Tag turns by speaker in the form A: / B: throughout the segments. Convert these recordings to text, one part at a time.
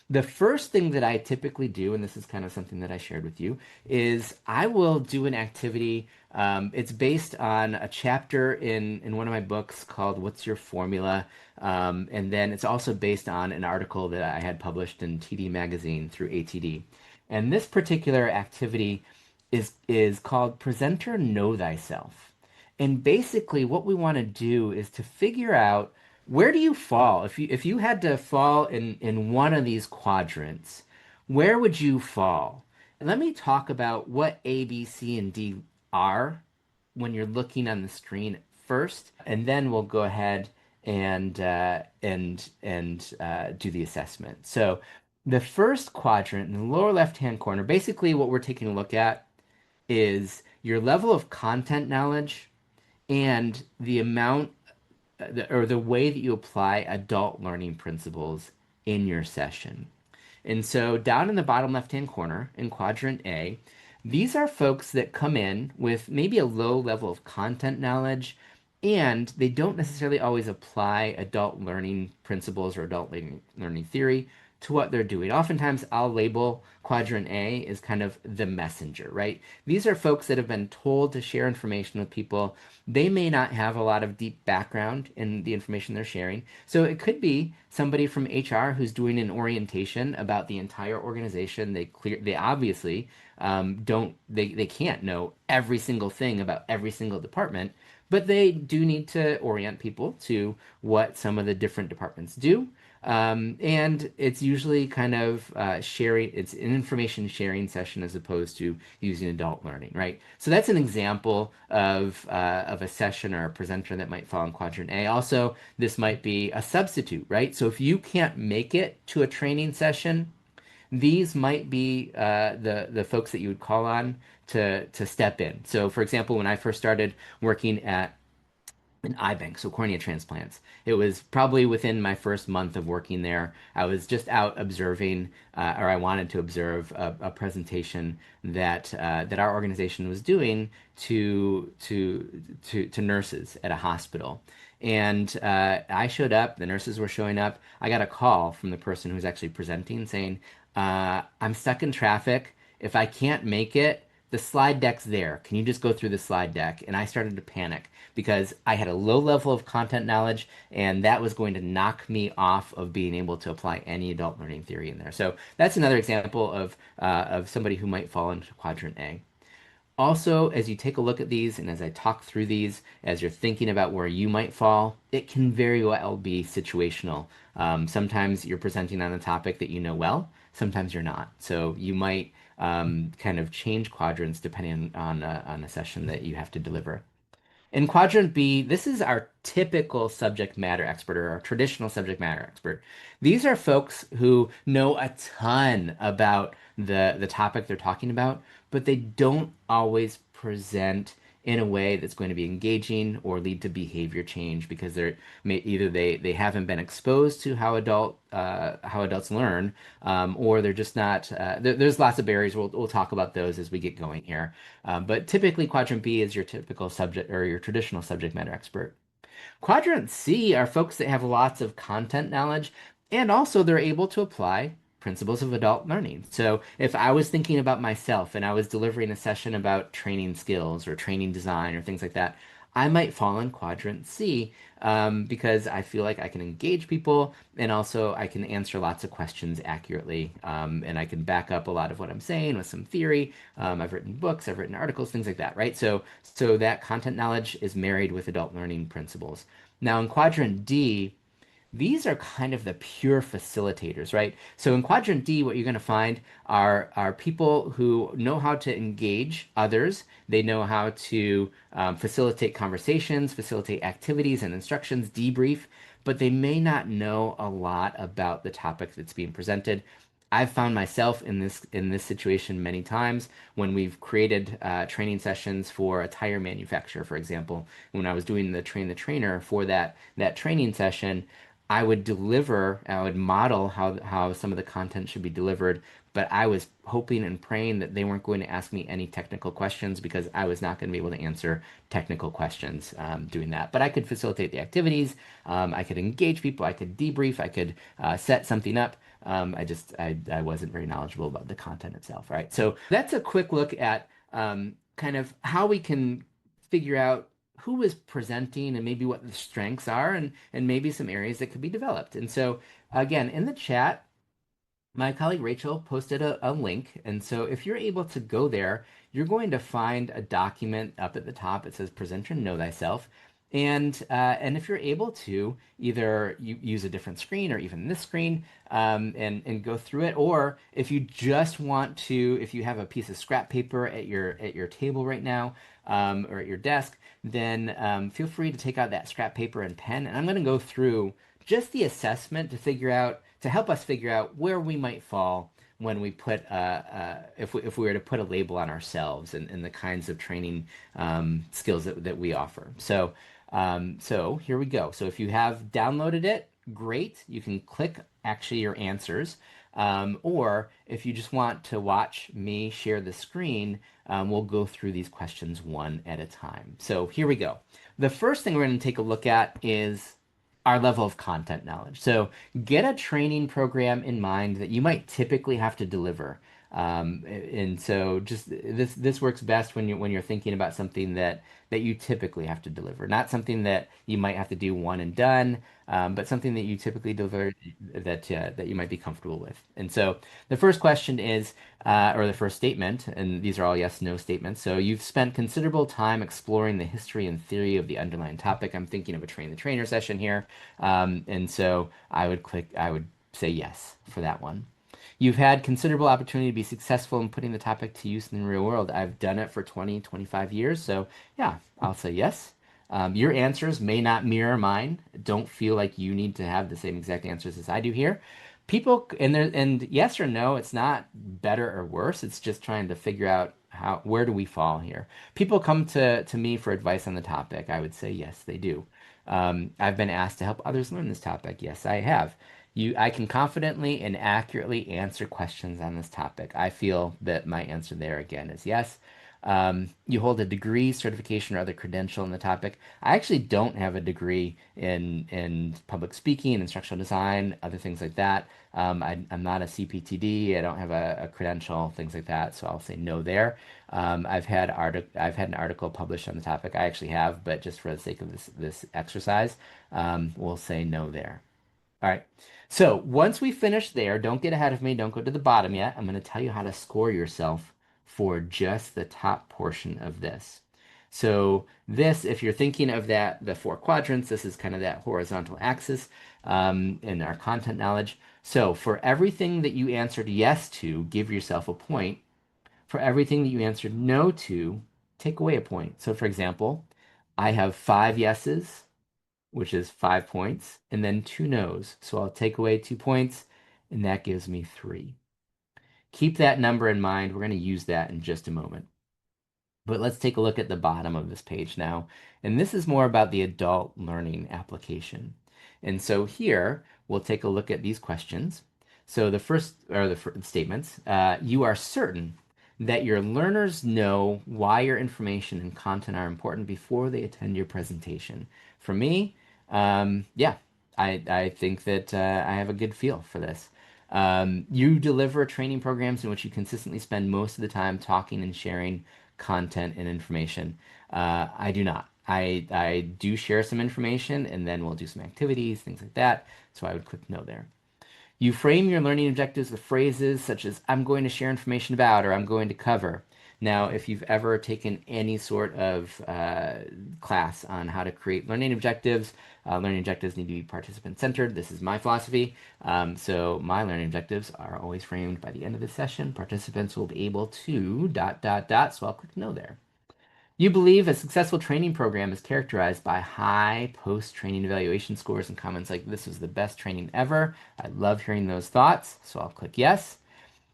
A: The first thing that I typically do, and this is kind of something that I shared with you, is I will do an activity. It's based on a chapter in one of my books called "What's Your Formula?" And then it's also based on an article that I had published in TD Magazine through ATD. And this particular activity is called Presenter Know Thyself. And basically, what we want to do is to figure out where do you fall? If you had to fall in one of these quadrants, where would you fall? And let me talk about what A, B, C, and D are when you're looking on the screen first, and then we'll go ahead and do the assessment. So the first quadrant in the lower left-hand corner, basically what we're taking a look at is your level of content knowledge and the amount or the way that you apply adult learning principles in your session. And so down in the bottom left-hand corner in quadrant A, these are folks that come in with maybe a low level of content knowledge, and they don't necessarily always apply adult learning principles or adult learning theory to what they're doing. Oftentimes, I'll label quadrant A as kind of the messenger, right? These are folks that have been told to share information with people. They may not have a lot of deep background in the information they're sharing. So it could be somebody from HR who's doing an orientation about the entire organization. They obviously they can't know every single thing about every single department, but they do need to orient people to what some of the different departments do. And it's usually kind of sharing, it's an information sharing session as opposed to using adult learning, right? So that's an example of a session or a presenter that might fall in quadrant A. Also, this might be a substitute, right? So if you can't make it to a training session, these might be the folks that you would call on to step in. So, for example, when I first started working at an eye bank, so cornea transplants. It was probably within my first month of working there. I was just out observing, or I wanted to observe a presentation that our organization was doing to nurses at a hospital. And I showed up. The nurses were showing up. I got a call from the person who was actually presenting saying, "I'm stuck in traffic. If I can't make it." The slide deck's there. Can you just go through the slide deck? And I started to panic because I had a low level of content knowledge, and that was going to knock me off of being able to apply any adult learning theory in there. So that's another example of somebody who might fall into quadrant A. Also, as you take a look at these and as I talk through these, as you're thinking about where you might fall, it can very well be situational. Sometimes you're presenting on a topic that you know well, sometimes you're not. So you might kind of change quadrants depending on a session that you have to deliver. In quadrant B, this is our typical subject matter expert or our traditional subject matter expert. These are folks who know a ton about the topic they're talking about, but they don't always present in a way that's going to be engaging or lead to behavior change because either they haven't been exposed to how adults learn, or they're just not. There's lots of barriers. We'll talk about those as we get going here. But typically, quadrant B is your typical subject or your traditional subject matter expert. Quadrant C are folks that have lots of content knowledge and also they're able to apply principles of adult learning. So if I was thinking about myself and I was delivering a session about training skills or training design or things like that, I might fall in quadrant C because I feel like I can engage people and also I can answer lots of questions accurately, and I can back up a lot of what I'm saying with some theory. I've written books, I've written articles, things like that, right? So that content knowledge is married with adult learning principles. Now in quadrant D, these are kind of the pure facilitators, right? So in quadrant D, what you're going to find are people who know how to engage others. They know how to facilitate conversations, facilitate activities and instructions, debrief, but they may not know a lot about the topic that's being presented. I've found myself in this situation many times when we've created training sessions for a tire manufacturer, for example. When I was doing the train the trainer for that training session, I would model how some of the content should be delivered, but I was hoping and praying that they weren't going to ask me any technical questions because I was not going to be able to answer technical questions doing that. But I could facilitate the activities, I could engage people, I could debrief, I could set something up. I wasn't very knowledgeable about the content itself, right? So that's a quick look at kind of how we can figure out who is presenting and maybe what the strengths are and maybe some areas that could be developed. And so again, in the chat, my colleague Rachel posted a link. And so if you're able to go there, you're going to find a document up at the top. It says Presenter Know Thyself. And if you're able to either use a different screen or even this screen and go through it, or if you just want to, if you have a piece of scrap paper at your table right now or at your desk, then feel free to take out that scrap paper and pen. And I'm going to go through just the assessment to figure out to help us figure out where we might fall when we put if we were to put a label on ourselves and the kinds of training skills that we offer. So here we go. So if you have downloaded it, great. You can click actually your answers. Or if you just want to watch me share the screen, we'll go through these questions one at a time. So here we go. The first thing we're going to take a look at is our level of content knowledge. So get a training program in mind that you might typically have to deliver. And so just this works best when you're thinking about something that you typically have to deliver, not something that you might have to do one and done, but something that you typically deliver that you might be comfortable with. And so the first question is, or the first statement, and these are all yes, no statements. So you've spent considerable time exploring the history and theory of the underlying topic. I'm thinking of a train the trainer session here. And so I would say yes for that one. You've had considerable opportunity to be successful in putting the topic to use in the real world. I've done it for 20, 25 years. So yeah, I'll say yes. Your answers may not mirror mine. Don't feel like you need to have the same exact answers as I do here. People, and yes or no, it's not better or worse. It's just trying to figure out where do we fall here. People come to me for advice on the topic. I would say yes, they do. I've been asked to help others learn this topic. Yes, I have. I can confidently and accurately answer questions on this topic. I feel that my answer there again is yes. You hold a degree, certification, or other credential in the topic. I actually don't have a degree in public speaking, instructional design, other things like that. I'm not a CPTD. I don't have a credential, things like that. So I'll say no there. I've had an article published on the topic. I actually have, but just for the sake of this exercise, we'll say no there. All right. So once we finish there, don't get ahead of me. Don't go to the bottom yet. I'm going to tell you how to score yourself for just the top portion of this. So this, if you're thinking of the four quadrants, this is kind of that horizontal axis in our content knowledge. So for everything that you answered yes to, give yourself a point. For everything that you answered no to, take away a point. So for example, I have 5 yeses, which is 5 points, and then 2 no's. So I'll take away 2 points, and that gives me 3. Keep that number in mind. We're going to use that in just a moment. But let's take a look at the bottom of this page now. And this is more about the adult learning application. And so here, we'll take a look at these questions. So the first, or the statements, you are certain that your learners know why your information and content are important before they attend your presentation. For me, yeah, I think that I have a good feel for this. You deliver training programs in which you consistently spend most of the time talking and sharing content and information. I do not. I do share some information and then we'll do some activities, things like that. So I would click no there. You frame your learning objectives with phrases such as I'm going to share information about or I'm going to cover. Now, if you've ever taken any sort of class on how to create learning objectives need to be participant-centered. This is my philosophy. So my learning objectives are always framed by the end of the session. Participants will be able to ... So I'll click no there. You believe a successful training program is characterized by high post-training evaluation scores and comments like, this was the best training ever. I love hearing those thoughts. So I'll click yes.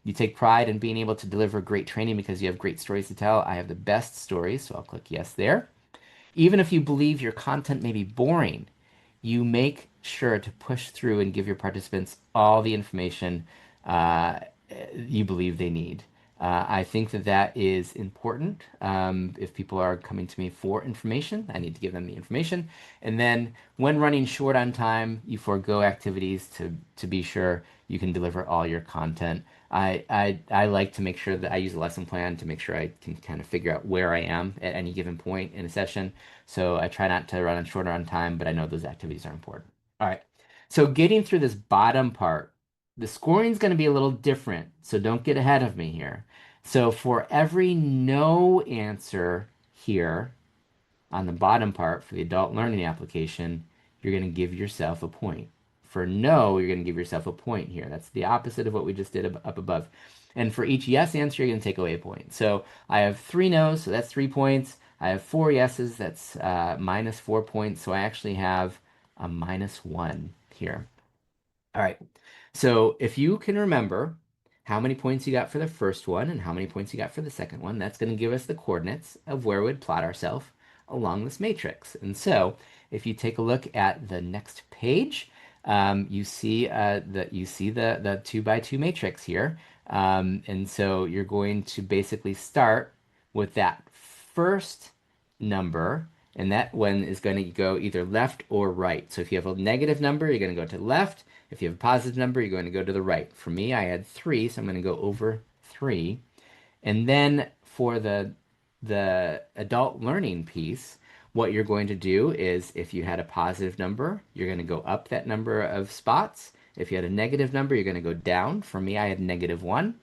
A: You take pride in being able to deliver great training because you have great stories to tell. I have the best stories, so I'll click yes there. Even if you believe your content may be boring, you make sure to push through and give your participants all the information you believe they need. I think that is important. If people are coming to me for information, I need to give them the information. And then when running short on time, you forego activities to be sure you can deliver all your content. I like to make sure that I use a lesson plan to make sure I can kind of figure out where I am at any given point in a session. So I try not to run it shorter on time, but I know those activities are important. All right. So getting through this bottom part, the scoring is going to be a little different. So don't get ahead of me here. So for every no answer here on the bottom part for the adult learning application, you're going to give yourself a point. For no, you're going to give yourself a point here. That's the opposite of what we just did up above. And for each yes answer, you're going to take away a point. So I have three no's, so that's 3 points. I have four yeses, that's minus 4 points. So I actually have a -1 here. All right. So if you can remember how many points you got for the first one and how many points you got for the second one, that's going to give us the coordinates of where we'd plot ourselves along this matrix. And so if you take a look at the next page, you see the 2 by 2 matrix here. And so you're going to basically start with that first number, and that one is going to go either left or right. So if you have a negative number, you're going to go to the left. If you have a positive number, you're going to go to the right. For me, I had 3, so I'm going to go over 3. And then for the adult learning piece, what you're going to do is if you had a positive number, you're going to go up that number of spots. If you had a negative number, you're going to go down. For me, I had -1.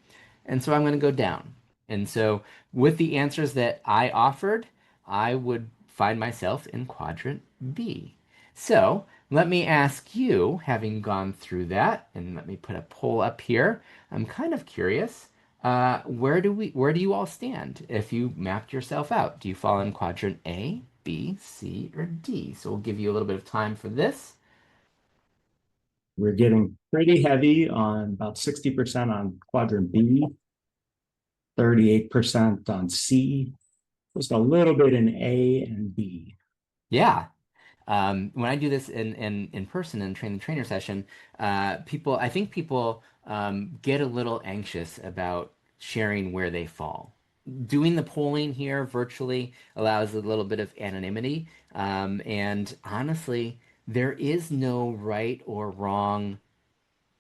A: And so I'm going to go down. And so with the answers that I offered, I would find myself in quadrant B. So let me ask you, having gone through that, and let me put a poll up here. I'm kind of curious, where do you all stand if you mapped yourself out? Do you fall in quadrant A, B, C, or D? So we'll give you a little bit of time for this.
B: We're getting pretty heavy on about 60% on quadrant B, 38% on C, just a little bit in A and B.
A: Yeah. When I do this in person in train the trainer session, I think people get a little anxious about sharing where they fall. Doing the polling here virtually allows a little bit of anonymity. And honestly, there is no right or wrong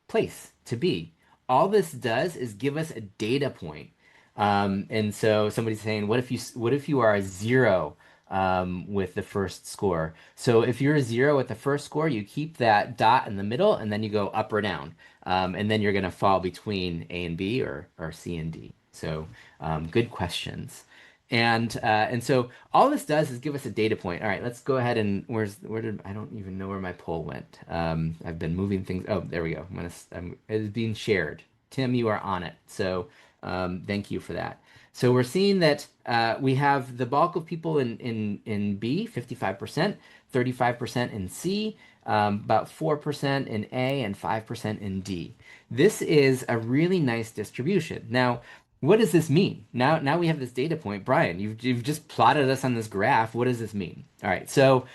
A: place to be. All this does is give us a data point. And so somebody's saying, what if you are a 0 with the first score? So if you're a 0 with the first score, you keep that dot in the middle and then you go up or down. And then you're going to fall between A and B or C and D. So good questions. And so all this does is give us a data point. All right, let's go ahead and I don't even know where my poll went. I've been moving things. Oh, there we go. It's being shared. Tim, you are on it. So thank you for that. So we're seeing that we have the bulk of people in B, 55%, 35% in C, about 4% in A, and 5% in D. This is a really nice distribution. Now, what does this mean? Now we have this data point. Brian, you've just plotted us on this graph. What does this mean? All right, so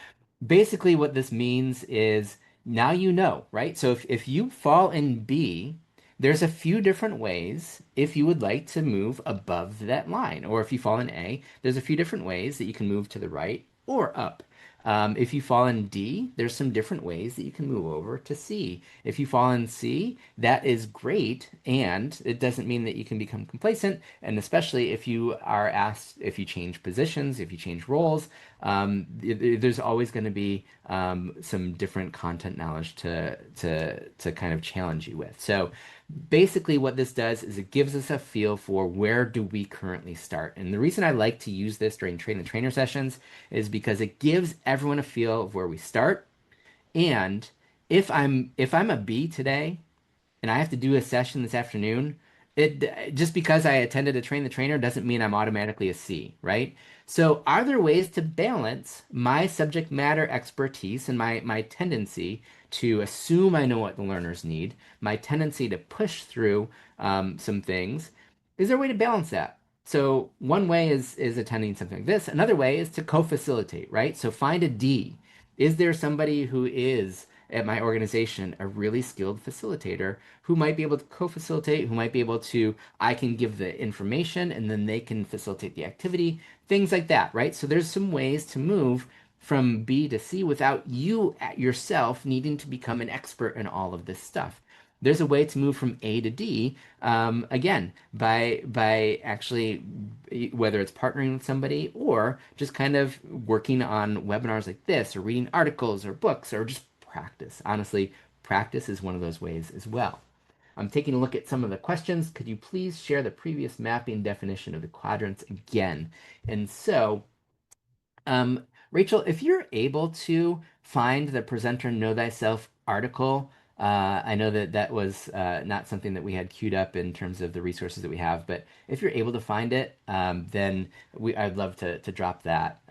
A: basically what this means is now you know, right? So if you fall in B, there's a few different ways if you would like to move above that line. Or if you fall in A, there's a few different ways that you can move to the right or up. If you fall in D, there's some different ways that you can move over to C. If you fall in C, that is great, and it doesn't mean that you can become complacent. And especially if you are asked, if you change positions, if you change roles, there's always going to be some different content knowledge to kind of challenge you with. So basically what this does is it gives us a feel for where do we currently start. And the reason I like to use this during train the trainer sessions is because it gives everyone a feel of where we start. And if I'm a B today and I have to do a session this afternoon, it just because I attended a train the trainer doesn't mean I'm automatically a C, right? So are there ways to balance my subject matter expertise and my tendency to assume I know what the learners need, my tendency to push through some things? Is there a way to balance that? So one way is attending something like this. Another way is to co-facilitate, right? So find a D. Is there somebody who is at my organization a really skilled facilitator who might be able to co-facilitate, who might be able to, I can give the information and then they can facilitate the activity, things like that, right? So there's some ways to move from B to C without you yourself needing to become an expert in all of this stuff. there's a way to move from A to D, again, by actually whether it's partnering with somebody or just kind of working on webinars like this or reading articles or books or just practice. Honestly, practice is one of those ways as well. I'm taking a look at some of the questions. Could you please share the previous mapping definition of the quadrants again? And so Rachel, if you're able to find the Presenter Know Thyself article, I know that that was not something that we had queued up in terms of the resources that we have, but if you're able to find it, then I'd love to drop that,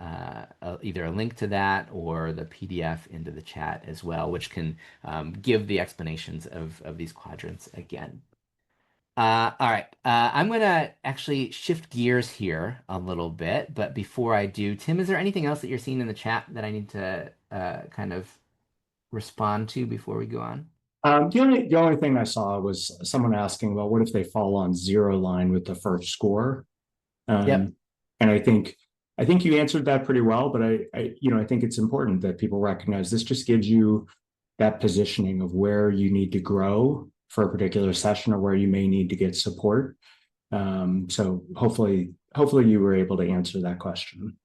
A: either a link to that or the PDF into the chat as well, which can give the explanations of these quadrants again. All right. I'm gonna actually shift gears here a little bit, but before I do, Tim, is there anything else that you're seeing in the chat that I need to kind of respond to before we go on?
B: The only thing I saw was someone asking, well, what if they fall on zero line with the first score?
A: Yep.
B: Um, and I think you answered that pretty well, but I think it's important that people recognize this just gives you that positioning of where you need to grow for a particular session or where you may need to get support. So hopefully you were able to answer that question.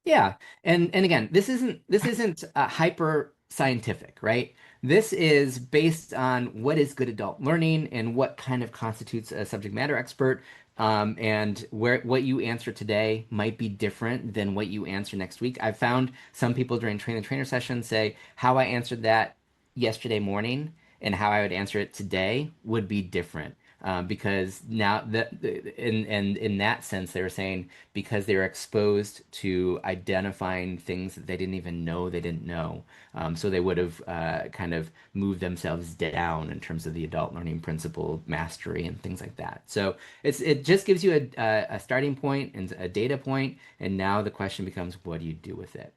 A: Yeah, and again, this isn't hyper scientific, right? This is based on what is good adult learning and what kind of constitutes a subject matter expert. And where what you answer today might be different than what you answer next week. I've found some people during train the trainer sessions say how I answered that yesterday morning and how I would answer it today would be different. Because now in that sense, they were saying because they were exposed to identifying things that they didn't even know they didn't know. So they would have kind of moved themselves down in terms of the adult learning principle mastery and things like that. So it just gives you a starting point and a data point, and now the question becomes, what do you do with it?